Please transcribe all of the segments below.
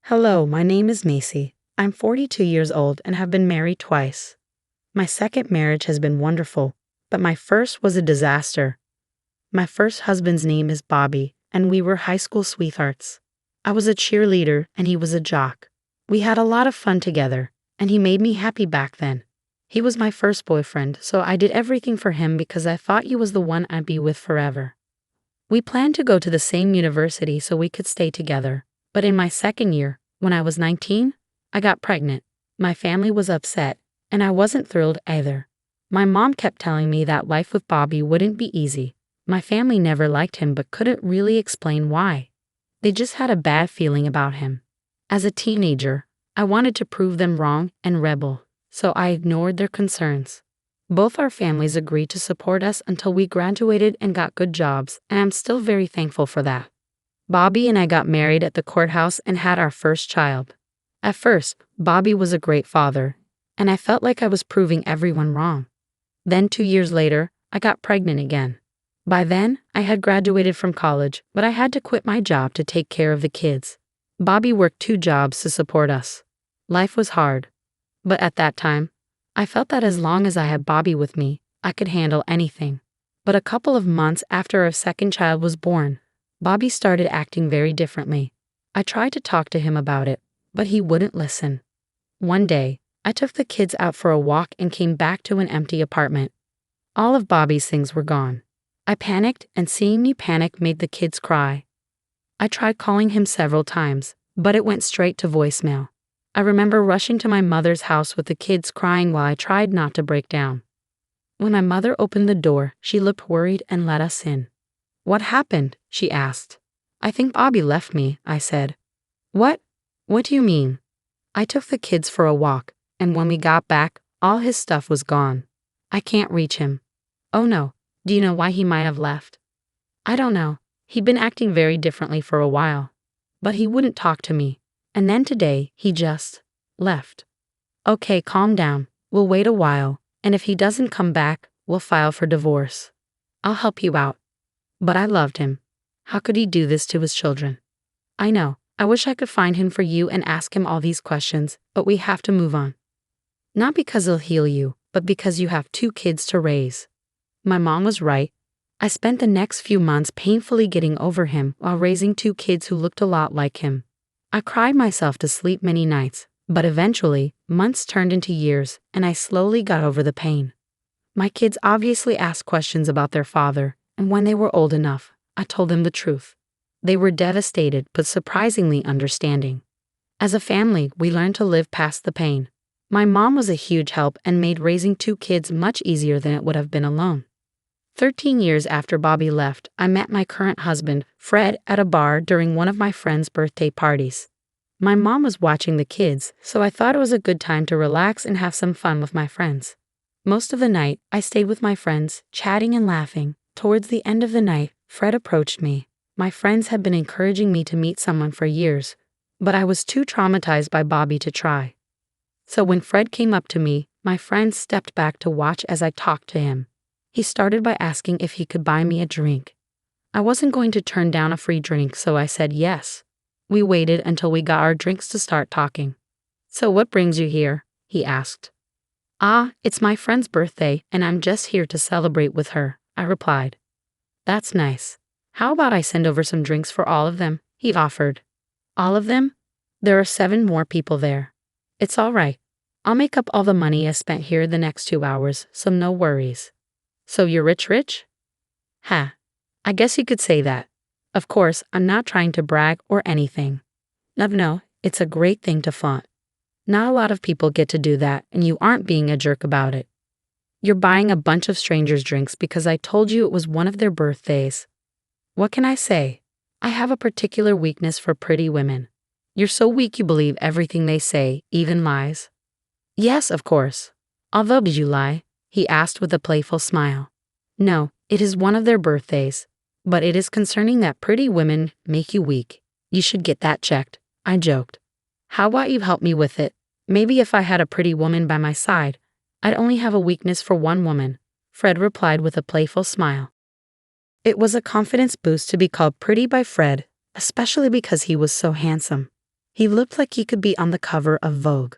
Hello, my name is Macy. I'm 42 years old and have been married twice. My second marriage has been wonderful, but my first was a disaster. My first husband's name is Bobby, and we were high school sweethearts. I was a cheerleader and he was a jock. We had a lot of fun together, and he made me happy back then. He was my first boyfriend, so I did everything for him because I thought he was the one I'd be with forever. We planned to go to the same university so we could stay together. But in my second year, when I was 19, I got pregnant. My family was upset, and I wasn't thrilled either. My mom kept telling me that life with Bobby wouldn't be easy. My family never liked him but couldn't really explain why. They just had a bad feeling about him. As a teenager, I wanted to prove them wrong and rebel, so I ignored their concerns. Both our families agreed to support us until we graduated and got good jobs, and I'm still very thankful for that. Bobby and I got married at the courthouse and had our first child. At first, Bobby was a great father, and I felt like I was proving everyone wrong. Then 2 years later, I got pregnant again. By then, I had graduated from college, but I had to quit my job to take care of the kids. Bobby worked 2 jobs to support us. Life was hard. But at that time, I felt that as long as I had Bobby with me, I could handle anything. But a couple of months after our second child was born, Bobby started acting very differently. I tried to talk to him about it, but he wouldn't listen. One day, I took the kids out for a walk and came back to an empty apartment. All of Bobby's things were gone. I panicked, and seeing me panic made the kids cry. I tried calling him several times, but it went straight to voicemail. I remember rushing to my mother's house with the kids crying while I tried not to break down. When my mother opened the door, she looked worried and let us in. "What happened?" she asked. "I think Bobby left me," I said. "What? What do you mean?" "I took the kids for a walk, and when we got back, all his stuff was gone. I can't reach him." "Oh no, do you know why he might have left?" "I don't know. He'd been acting very differently for a while. But he wouldn't talk to me. And then today, he just left." "Okay, calm down. We'll wait a while, and if he doesn't come back, we'll file for divorce. I'll help you out." But I loved him. How could he do this to his children? "I know. I wish I could find him for you and ask him all these questions, but we have to move on. Not because he'll heal you, but because you have 2 kids to raise." My mom was right. I spent the next few months painfully getting over him while raising 2 kids who looked a lot like him. I cried myself to sleep many nights, but eventually, months turned into years, and I slowly got over the pain. My kids obviously asked questions about their father, and when they were old enough, I told them the truth. They were devastated, but surprisingly understanding. As a family, we learned to live past the pain. My mom was a huge help and made raising 2 kids much easier than it would have been alone. 13 years after Bobby left, I met my current husband, Fred, at a bar during one of my friend's birthday parties. My mom was watching the kids, so I thought it was a good time to relax and have some fun with my friends. Most of the night, I stayed with my friends, chatting and laughing. Towards the end of the night, Fred approached me. My friends had been encouraging me to meet someone for years, but I was too traumatized by Bobby to try. So when Fred came up to me, my friends stepped back to watch as I talked to him. He started by asking if he could buy me a drink. I wasn't going to turn down a free drink, so I said yes. We waited until we got our drinks to start talking. "So what brings you here?" he asked. "Ah, it's my friend's birthday, and I'm just here to celebrate with her," I replied. "That's nice. How about I send over some drinks for all of them?" he offered. "All of them? There are 7 more people there." "It's all right. I'll make up all the money I spent here the next 2 hours, so no worries." "So you're rich? Ha, I guess you could say that. Of course, I'm not trying to brag or anything. No, it's a great thing to flaunt. Not a lot of people get to do that, and you aren't being a jerk about it. You're buying a bunch of strangers drinks because I told you it was one of their birthdays. What can I say? I have a particular weakness for pretty women. You're so weak you believe everything they say, even lies." "Yes, of course. Although did you lie?" he asked with a playful smile. "No, it is one of their birthdays. But it is concerning that pretty women make you weak. You should get that checked," I joked. "How about you help me with it? Maybe if I had a pretty woman by my side, I'd only have a weakness for one woman," Fred replied with a playful smile. It was a confidence boost to be called pretty by Fred, especially because he was so handsome. He looked like he could be on the cover of Vogue.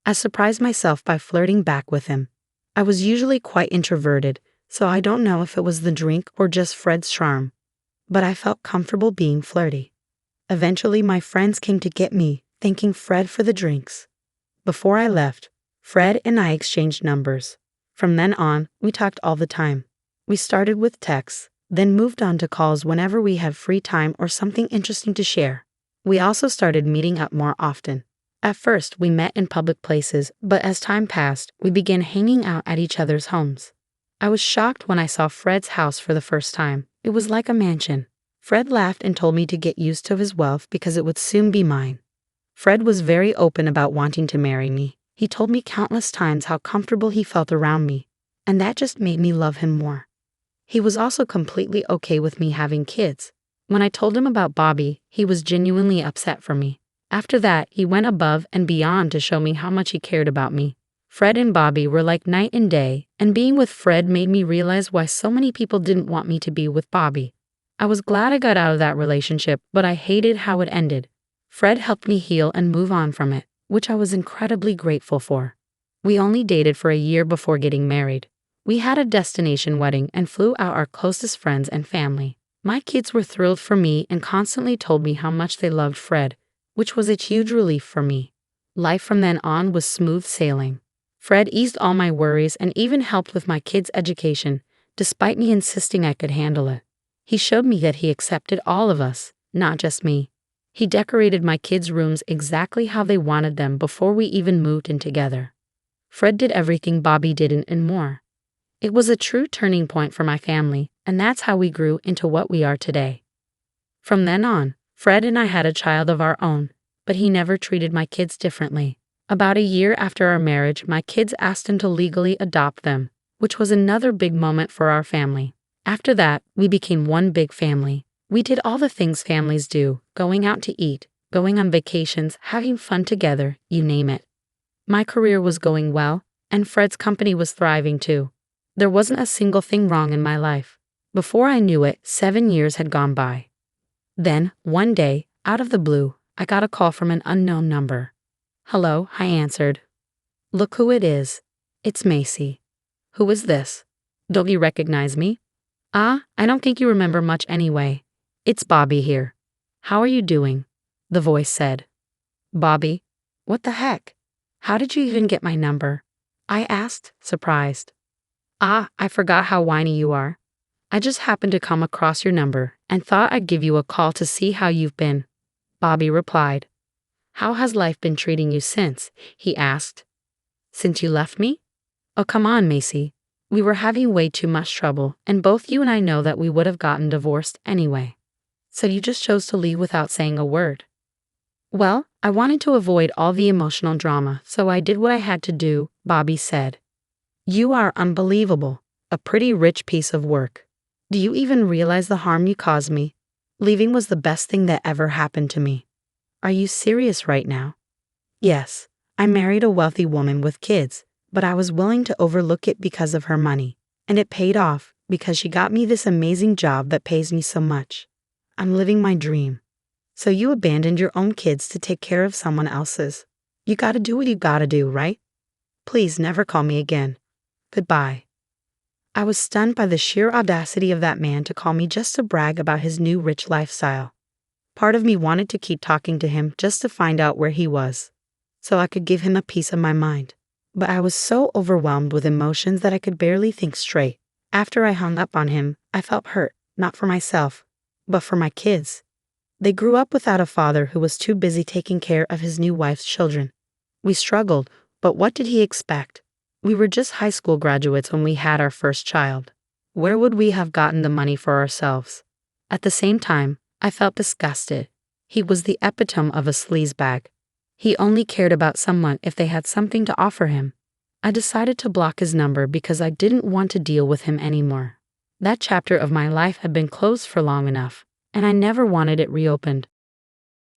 I surprised myself by flirting back with him. I was usually quite introverted, so I don't know if it was the drink or just Fred's charm, but I felt comfortable being flirty. Eventually, my friends came to get me, thanking Fred for the drinks. Before I left, Fred and I exchanged numbers. From then on, we talked all the time. We started with texts, then moved on to calls whenever we had free time or something interesting to share. We also started meeting up more often. At first, we met in public places, but as time passed, we began hanging out at each other's homes. I was shocked when I saw Fred's house for the first time. It was like a mansion. Fred laughed and told me to get used to his wealth because it would soon be mine. Fred was very open about wanting to marry me. He told me countless times how comfortable he felt around me, and that just made me love him more. He was also completely okay with me having kids. When I told him about Bobby, he was genuinely upset for me. After that, he went above and beyond to show me how much he cared about me. Fred and Bobby were like night and day, and being with Fred made me realize why so many people didn't want me to be with Bobby. I was glad I got out of that relationship, but I hated how it ended. Fred helped me heal and move on from it, which I was incredibly grateful for. We only dated for a year before getting married. We had a destination wedding and flew out our closest friends and family. My kids were thrilled for me and constantly told me how much they loved Fred, which was a huge relief for me. Life from then on was smooth sailing. Fred eased all my worries and even helped with my kids' education, despite me insisting I could handle it. He showed me that he accepted all of us, not just me. He decorated my kids' rooms exactly how they wanted them before we even moved in together. Fred did everything Bobby didn't and more. It was a true turning point for my family, and that's how we grew into what we are today. From then on, Fred and I had a child of our own, but he never treated my kids differently. About a year after our marriage, my kids asked him to legally adopt them, which was another big moment for our family. After that, we became one big family. We did all the things families do, going out to eat, going on vacations, having fun together, you name it. My career was going well, and Fred's company was thriving too. There wasn't a single thing wrong in my life. Before I knew it, 7 years had gone by. Then, one day, out of the blue, I got a call from an unknown number. "Hello," I answered. "Look who it is. It's Macy." "Who is this? Don't you recognize me?" "Ah, I don't think you remember much anyway. It's Bobby here." "How are you doing?" the voice said. "Bobby? What the heck? How did you even get my number?" I asked, surprised. "Ah, I forgot how whiny you are. I just happened to come across your number and thought I'd give you a call to see how you've been," Bobby replied. "How has life been treating you since?" he asked. "Since you left me? Oh, come on, Macy. We were having way too much trouble, and both you and I know that we would have gotten divorced anyway. So you just chose to leave without saying a word." "Well, I wanted to avoid all the emotional drama, so I did what I had to do," Bobby said. "You are unbelievable. A pretty rich piece of work. Do you even realize the harm you caused me? Leaving was the best thing that ever happened to me." "Are you serious right now?" "Yes, I married a wealthy woman with kids, but I was willing to overlook it because of her money, and it paid off because she got me this amazing job that pays me so much. I'm living my dream." "So you abandoned your own kids to take care of someone else's. You gotta do what you gotta do, right? Please never call me again. Goodbye." I was stunned by the sheer audacity of that man to call me just to brag about his new rich lifestyle. Part of me wanted to keep talking to him just to find out where he was, so I could give him a piece of my mind. But I was so overwhelmed with emotions that I could barely think straight. After I hung up on him, I felt hurt, not for myself, but for my kids. They grew up without a father who was too busy taking care of his new wife's children. We struggled, but what did he expect? We were just high school graduates when we had our first child. Where would we have gotten the money for ourselves? At the same time, I felt disgusted. He was the epitome of a sleazebag. He only cared about someone if they had something to offer him. I decided to block his number because I didn't want to deal with him anymore. That chapter of my life had been closed for long enough, and I never wanted it reopened.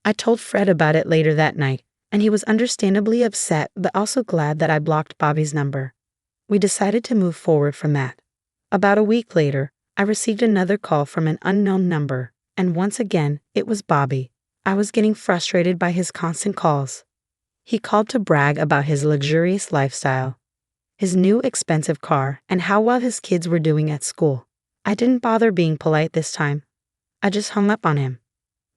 I told Fred about it later that night, and he was understandably upset but also glad that I blocked Bobby's number. We decided to move forward from that. About a week later, I received another call from an unknown number, and once again, it was Bobby. I was getting frustrated by his constant calls. He called to brag about his luxurious lifestyle, his new expensive car, and how well his kids were doing at school. I didn't bother being polite this time. I just hung up on him.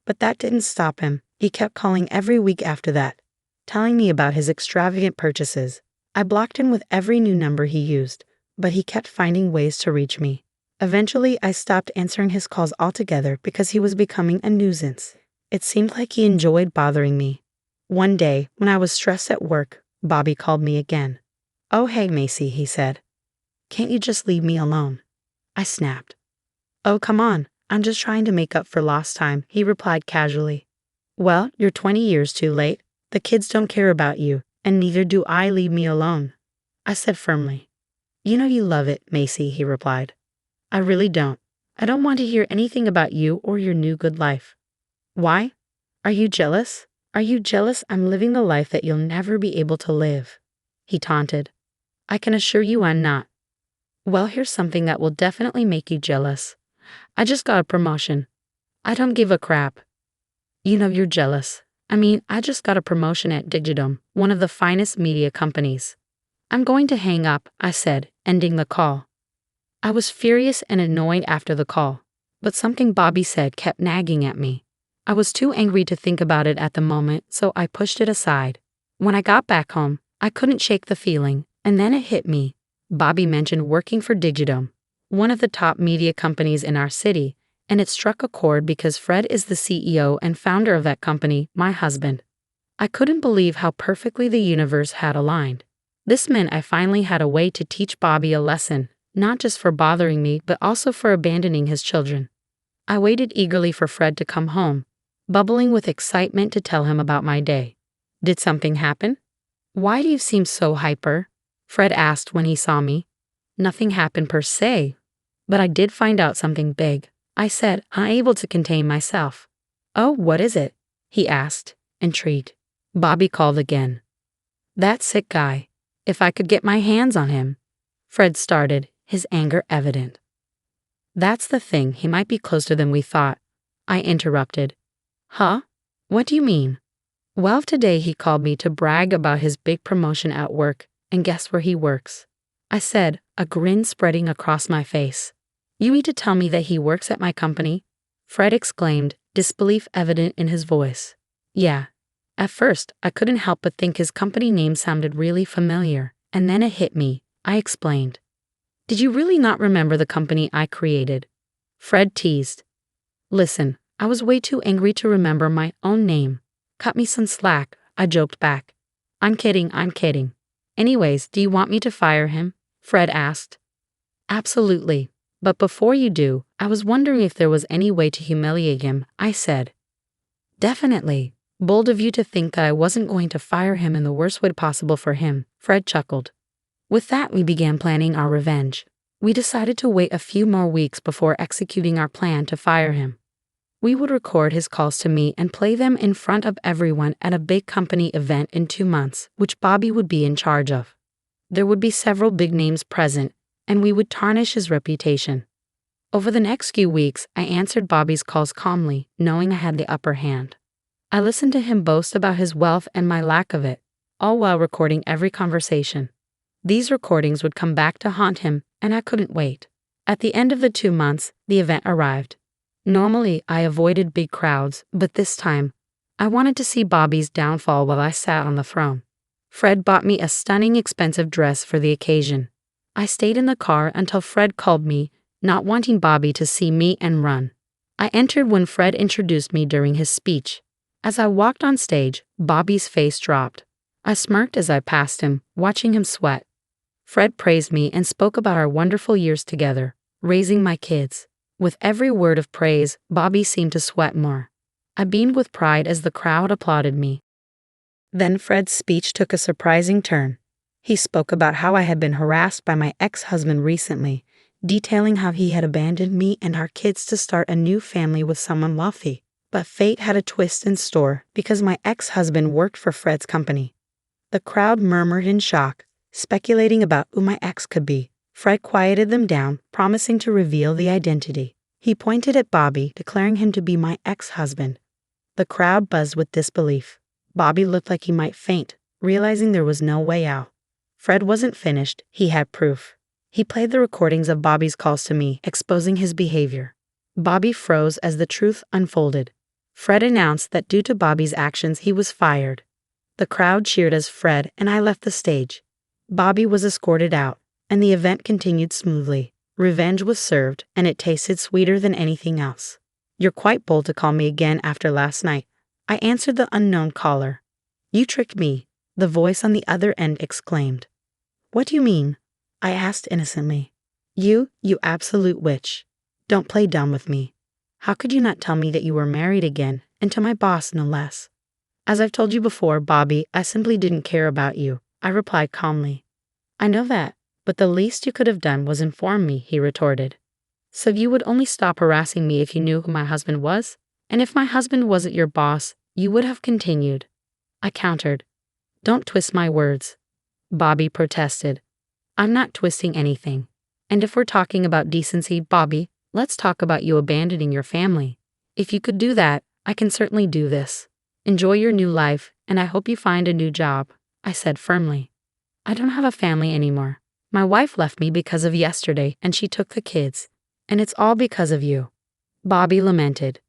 But that didn't stop him. He kept calling every week after that, telling me about his extravagant purchases. I blocked him with every new number he used, but he kept finding ways to reach me. Eventually, I stopped answering his calls altogether because he was becoming a nuisance. It seemed like he enjoyed bothering me. One day, when I was stressed at work, Bobby called me again. "Oh, hey, Macy," he said. "Can't you just leave me alone?" I snapped. "Oh, come on. I'm just trying to make up for lost time," he replied casually. "Well, you're 20 years too late. The kids don't care about you, and neither do I. Leave me alone," I said firmly. "You know you love it, Macy," he replied. "I really don't. I don't want to hear anything about you or your new good life." "Why? Are you jealous? Are you jealous I'm living the life that you'll never be able to live?" he taunted. "I can assure you I'm not." "Well, here's something that will definitely make you jealous. I just got a promotion. I don't give a crap." "You know you're jealous. I just got a promotion at Digidom, one of the finest media companies." "I'm going to hang up," I said, ending the call. I was furious and annoyed after the call, but something Bobby said kept nagging at me. I was too angry to think about it at the moment, so I pushed it aside. When I got back home, I couldn't shake the feeling, and then it hit me. Bobby mentioned working for Digidom, one of the top media companies in our city, and it struck a chord because Fred is the CEO and founder of that company, my husband. I couldn't believe how perfectly the universe had aligned. This meant I finally had a way to teach Bobby a lesson, not just for bothering me, but also for abandoning his children. I waited eagerly for Fred to come home, bubbling with excitement to tell him about my day. "Did something happen? Why do you seem so hyper?" Fred asked when he saw me. "Nothing happened per se, but I did find out something big," I said, unable to contain myself. "Oh, what is it?" he asked, intrigued. Bobby called again. "That sick guy. If I could get my hands on him," Fred started, his anger evident. "That's the thing, he might be closer than we thought," I interrupted. "Huh? What do you mean?" "Well, today he called me to brag about his big promotion at work, and guess where he works?" I said, a grin spreading across my face. "You mean to tell me that he works at my company?" Fred exclaimed, disbelief evident in his voice. "Yeah." At first, I couldn't help but think his company name sounded really familiar, and then it hit me. I explained. "Did you really not remember the company I created?" Fred teased. "Listen, I was way too angry to remember my own name. Cut me some slack," I joked back. I'm kidding. Anyways, do you want me to fire him?" Fred asked. "Absolutely. But before you do, I was wondering if there was any way to humiliate him," I said. "Definitely. Bold of you to think that I wasn't going to fire him in the worst way possible for him," Fred chuckled. With that, we began planning our revenge. We decided to wait a few more weeks before executing our plan to fire him. We would record his calls to me and play them in front of everyone at a big company event in 2 months, which Bobby would be in charge of. There would be several big names present, and we would tarnish his reputation. Over the next few weeks, I answered Bobby's calls calmly, knowing I had the upper hand. I listened to him boast about his wealth and my lack of it, all while recording every conversation. These recordings would come back to haunt him, and I couldn't wait. At the end of the 2 months, the event arrived. Normally, I avoided big crowds, but this time, I wanted to see Bobby's downfall while I sat on the throne. Fred bought me a stunning, expensive dress for the occasion. I stayed in the car until Fred called me, not wanting Bobby to see me and run. I entered when Fred introduced me during his speech. As I walked on stage, Bobby's face dropped. I smirked as I passed him, watching him sweat. Fred praised me and spoke about our wonderful years together, raising my kids. With every word of praise, Bobby seemed to sweat more. I beamed with pride as the crowd applauded me. Then Fred's speech took a surprising turn. He spoke about how I had been harassed by my ex-husband recently, detailing how he had abandoned me and our kids to start a new family with someone wealthy. But fate had a twist in store because my ex-husband worked for Fred's company. The crowd murmured in shock, speculating about who my ex could be. Fred quieted them down, promising to reveal the identity. He pointed at Bobby, declaring him to be my ex-husband. The crowd buzzed with disbelief. Bobby looked like he might faint, realizing there was no way out. Fred wasn't finished, he had proof. He played the recordings of Bobby's calls to me, exposing his behavior. Bobby froze as the truth unfolded. Fred announced that due to Bobby's actions, he was fired. The crowd cheered as Fred and I left the stage. Bobby was escorted out, and the event continued smoothly. Revenge was served, and it tasted sweeter than anything else. "You're quite bold to call me again after last night," I answered the unknown caller. "You tricked me," the voice on the other end exclaimed. "What do you mean?" I asked innocently. You absolute witch. Don't play dumb with me. How could you not tell me that you were married again, and to my boss no less?" "As I've told you before, Bobby, I simply didn't care about you," I replied calmly. "I know that, but the least you could have done was inform me," he retorted. "So you would only stop harassing me if you knew who my husband was? And if my husband wasn't your boss, you would have continued." I countered. "Don't twist my words," Bobby protested. "I'm not twisting anything. And if we're talking about decency, Bobby, let's talk about you abandoning your family. If you could do that, I can certainly do this. Enjoy your new life, and I hope you find a new job," I said firmly. "I don't have a family anymore. My wife left me because of yesterday, and she took the kids. And it's all because of you," Bobby lamented.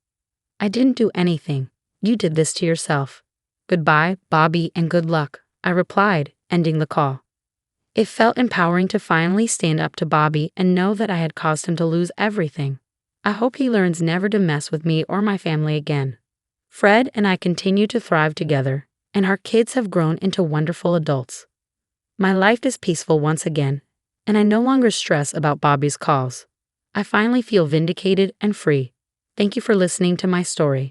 "I didn't do anything. You did this to yourself. Goodbye, Bobby, and good luck," I replied, ending the call. It felt empowering to finally stand up to Bobby and know that I had caused him to lose everything. I hope he learns never to mess with me or my family again. Fred and I continue to thrive together, and our kids have grown into wonderful adults. My life is peaceful once again, and I no longer stress about Bobby's calls. I finally feel vindicated and free. Thank you for listening to my story.